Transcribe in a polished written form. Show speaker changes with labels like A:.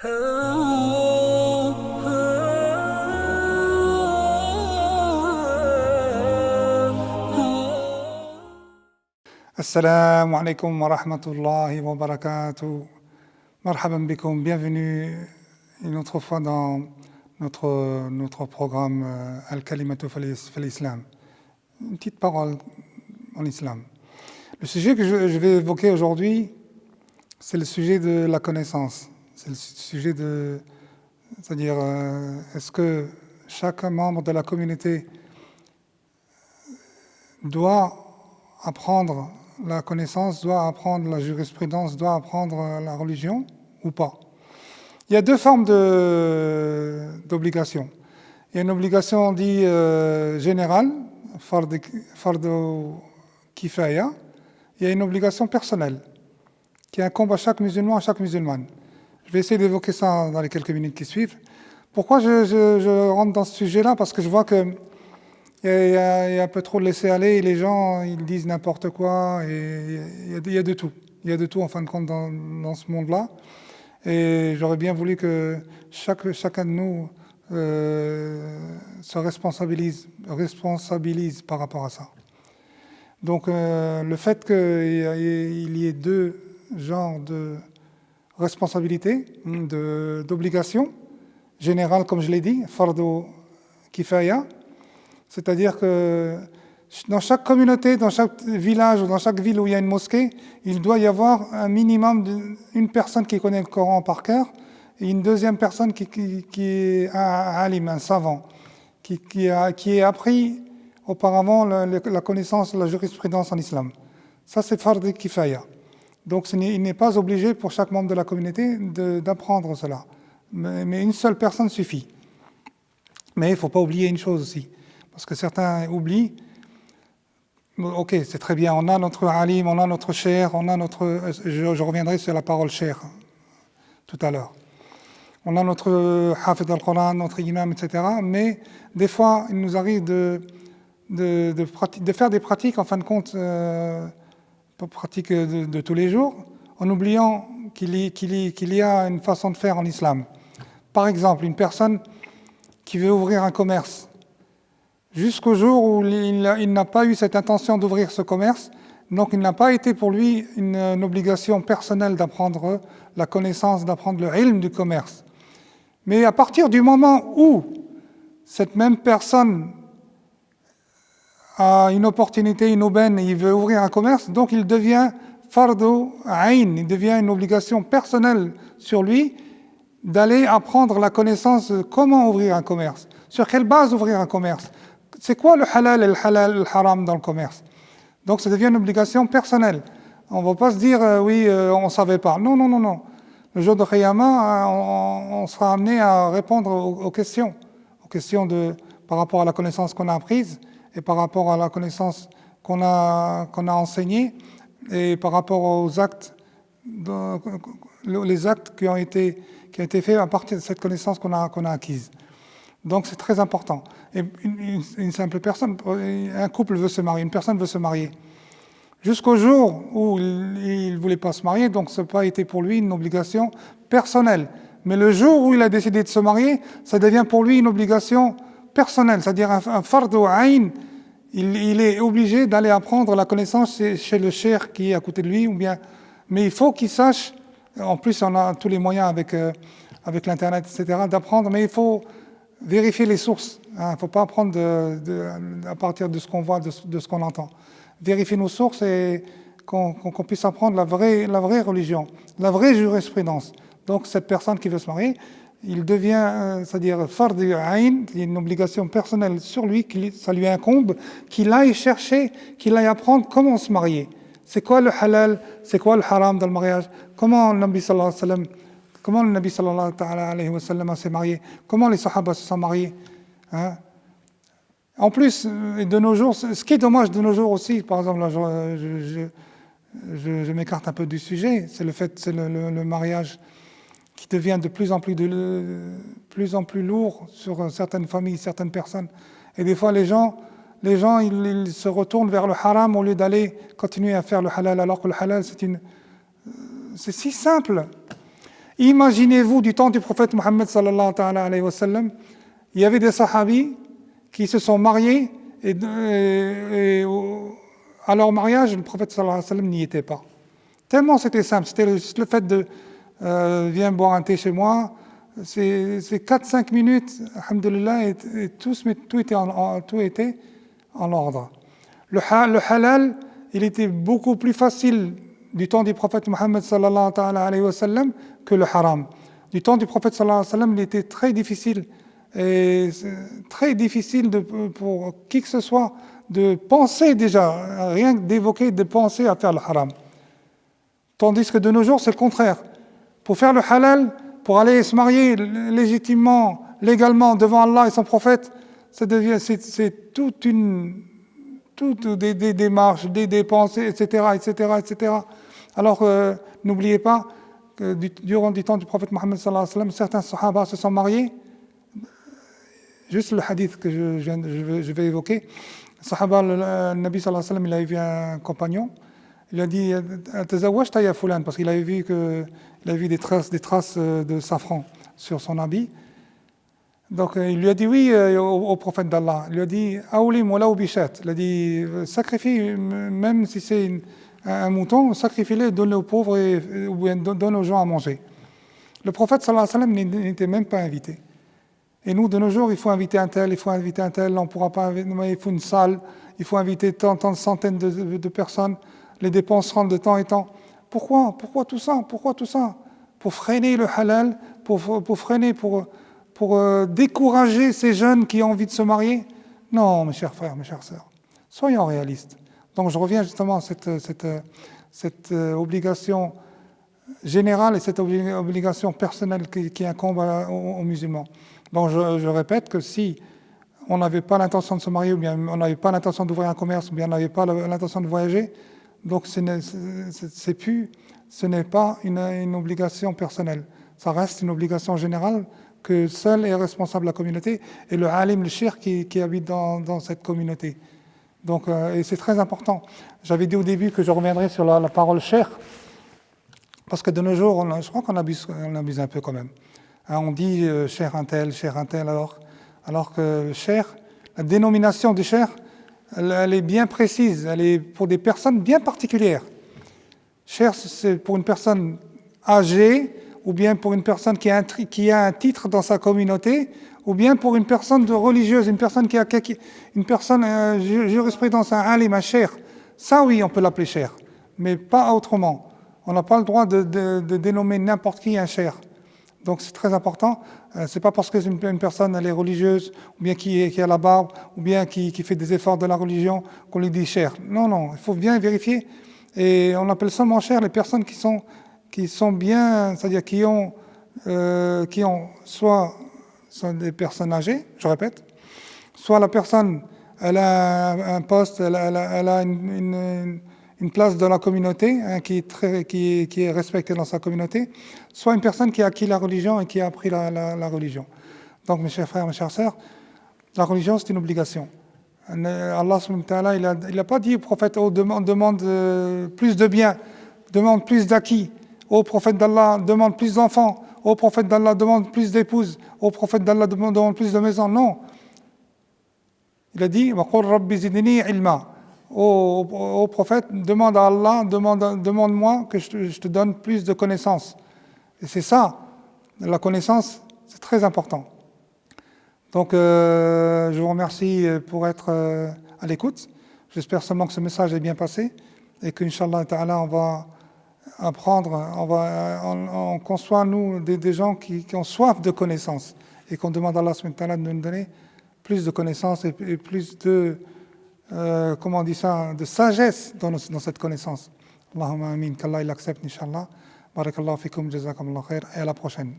A: Assalamu alaikum wa rahmatullahi wa barakatuh. Marhaban bikoum, bienvenue une autre fois dans notre programme Al-Kalimatu fil Islam. Une petite parole en islam. Le sujet que je vais évoquer aujourd'hui, c'est le sujet de la connaissance. C'est le sujet de... C'est-à-dire, est-ce que chaque membre de la communauté doit apprendre la connaissance, doit apprendre la jurisprudence, doit apprendre la religion ou pas? Il y a deux formes d'obligation. Il y a une obligation dite générale, fardu kifaya. Il y a une obligation personnelle qui incombe à chaque musulman, à chaque musulmane. Je vais essayer d'évoquer ça dans les quelques minutes qui suivent. Pourquoi je rentre dans ce sujet-là? Parce que je vois que il y a un peu trop de laisser-aller et les gens ils disent n'importe quoi et il y a de tout. Il y a de tout en fin de compte dans ce monde-là. Et j'aurais bien voulu que chacun de nous se responsabilise par rapport à ça. Donc le fait qu'il y ait deux genres de responsabilités, d'obligations générales comme je l'ai dit, fardu kifaya, c'est-à-dire que dans chaque communauté, dans chaque village ou dans chaque ville où il y a une mosquée, il doit y avoir un minimum d'une personne qui connaît le Coran par cœur et une deuxième personne qui est un alim, un savant, qui a appris auparavant la connaissance de la jurisprudence en islam. Ça, c'est fardu kifaya. Donc il n'est pas obligé pour chaque membre de la communauté d'apprendre cela. Mais une seule personne suffit. Mais il ne faut pas oublier une chose aussi. Parce que certains oublient, ok, c'est très bien, on a notre alim, on a notre cheikh, on a notre... Je reviendrai sur la parole cheikh tout à l'heure. On a notre hafid al-Quran, notre imam, etc. Mais des fois, il nous arrive de faire des pratiques, en fin de compte, pratiques de tous les jours, en oubliant qu'il y a une façon de faire en islam. Par exemple, une personne qui veut ouvrir un commerce, jusqu'au jour où il n'a pas eu cette intention d'ouvrir ce commerce, donc il n'a pas été pour lui une obligation personnelle d'apprendre la connaissance, d'apprendre le ilm du commerce. Mais à partir du moment où cette même personne a une opportunité, une aubaine, et il veut ouvrir un commerce, donc il devient fardu ayn, il devient une obligation personnelle sur lui d'aller apprendre la connaissance de comment ouvrir un commerce, sur quelle base ouvrir un commerce. C'est quoi le halal et le haram dans le commerce? Donc ça devient une obligation personnelle. On ne va pas se dire oui, on ne savait pas. Non. Le jour de Qiyamah, on sera amené à répondre aux questions par rapport à la connaissance qu'on a apprise et par rapport à la connaissance qu'on a enseignée et par rapport aux actes, les actes qui ont été faits à partir de cette connaissance qu'on a acquise. Donc c'est très important. Et une simple personne, un couple veut se marier, une personne veut se marier. Jusqu'au jour où il ne voulait pas se marier, donc ça n'a pas été pour lui une obligation personnelle. Mais le jour où il a décidé de se marier, ça devient pour lui une obligation personnelle, c'est-à-dire un fardu ayn. Il est obligé d'aller apprendre la connaissance chez le cheikh qui est à côté de lui, mais il faut qu'il sache, en plus on a tous les moyens avec l'internet, etc., d'apprendre, mais il faut vérifier les sources. Il ne faut pas apprendre à partir de ce qu'on voit, de ce qu'on entend. Vérifier nos sources et qu'on puisse apprendre la vraie religion, la vraie jurisprudence. Donc cette personne qui veut se marier, il devient, c'est-à-dire fardu ayn, une obligation personnelle sur lui, ça lui incombe, qu'il aille chercher, qu'il aille apprendre comment se marier. C'est quoi le halal, c'est quoi le haram dans le mariage, comment le Nabi sallallahu alayhi wa sallam s'est marié, comment les sahaba se sont mariés. Hein? En plus, de nos jours, ce qui est dommage de nos jours aussi, par exemple, là, je m'écarte un peu du sujet, c'est le mariage qui devient de plus en plus lourd sur certaines familles, certaines personnes. Et des fois, les gens ils se retournent vers le haram au lieu d'aller continuer à faire le halal, alors que le halal, c'est si simple. Imaginez-vous du temps du prophète Mohammed sallallahu alayhi wa sallam, il y avait des sahabis qui se sont mariés et à leur mariage, le prophète sallallahu alayhi wa sallam n'y était pas. Tellement c'était simple, c'était le fait de viens boire un thé chez moi, c'est 4-5 minutes, alhamdoulilah, et tout était en ordre. Le halal, il était beaucoup plus facile du temps du prophète Mohammed sallallahu alayhi wa sallam que le haram. Du temps du prophète sallallahu alayhi wa sallam, il était très difficile pour qui que ce soit de penser déjà, rien que d'évoquer, de penser à faire le haram. Tandis que de nos jours, c'est le contraire. Pour faire le halal, pour aller se marier légitimement, légalement devant Allah et son prophète, c'est toutes des démarches, des dépenses, etc. Alors, n'oubliez pas que durant du temps du prophète Mohammed sallallahu alayhi wa sallam, certains sahaba se sont mariés. Juste le hadith que je vais évoquer. Le sahaba, le Nabi sallallahu alayhi wa sallam, il avait vu un compagnon. Il a dit Tazawwajta ya fulan, parce qu'il avait vu des traces de safran sur son habit. Donc il lui a dit oui au prophète d'Allah. Il lui a dit Aoulim wala bishat. Il a dit sacrifie, même si c'est un mouton, sacrifie-le, donne-le aux pauvres ou bien donne aux gens à manger. Le prophète sallallahu alayhi wa sallam n'était même pas invité. Et nous, de nos jours, il faut inviter un tel, on ne pourra pas inviter, il faut une salle, il faut inviter tant de centaines de personnes, les dépenses rentrent de temps et temps. Pourquoi tout ça? Pour freiner le halal, pour décourager ces jeunes qui ont envie de se marier? Non, mes chers frères, mes chères sœurs, soyons réalistes. Donc je reviens justement à cette obligation générale et cette obligation personnelle qui incombe aux musulmans. Donc je répète que si on n'avait pas l'intention de se marier, ou bien on n'avait pas l'intention d'ouvrir un commerce, ou bien on n'avait pas l'intention de voyager, donc ce n'est pas une obligation personnelle. Ça reste une obligation générale que seul est responsable la communauté et le alim, le cheikh qui habite dans cette communauté. Donc, et c'est très important. J'avais dit au début que je reviendrai sur la parole cheikh, parce que de nos jours, je crois qu'on abuse un peu quand même. On dit cheikh un tel, alors que le cheikh, la dénomination du cheikh, elle est bien précise, elle est pour des personnes bien particulières. Cheikh, c'est pour une personne âgée, ou bien pour une personne qui a un titre dans sa communauté, ou bien pour une personne religieuse, une personne qui a une personne jurisprudence, un alim, un cheikh. Ça oui, on peut l'appeler cheikh, mais pas autrement. On n'a pas le droit de dénommer n'importe qui un cheikh. Donc c'est très important. C'est pas parce que une personne elle est religieuse, ou bien qui a la barbe, ou bien qui fait des efforts de la religion, qu'on lui dit cheikh. Non, il faut bien vérifier. Et on appelle seulement cheikh les personnes qui sont bien, c'est-à-dire qui ont soit sont des personnes âgées, je répète, soit la personne elle a un poste, elle a une place dans la communauté, hein, qui est respectée dans sa communauté, soit une personne qui a acquis la religion et qui a appris la religion. Donc mes chers frères, mes chères sœurs, la religion c'est une obligation. Allah subhanahu wa ta'ala, il n'a pas dit au prophète, demande plus de biens, demande plus d'acquis. Ô prophète d'Allah, demande plus d'enfants. Ô prophète d'Allah, demande plus d'épouses. Ô prophète d'Allah, demande plus de maisons. Non. Il a dit, وَقُلْ رَبِّ زِدْنِي عِلْمًا. Ô prophète, demande à Allah, demande-moi que je te donne plus de connaissances. Et c'est ça, la connaissance, c'est très important. Donc, je vous remercie pour être à l'écoute. J'espère seulement que ce message est bien passé et qu'Inch'Allah ta'ala, on va apprendre, on conçoit, nous, des gens qui ont soif de connaissances et qu'on demande à Allah subhanahu wa ta'ala de nous donner plus de connaissances et plus de, comment on dit ça, de sagesse dans cette connaissance. Allahumma amin, qu'Allah il accepte, Inch'Allah. Barakallahu fikum, jazakumullah khair, et à la prochaine.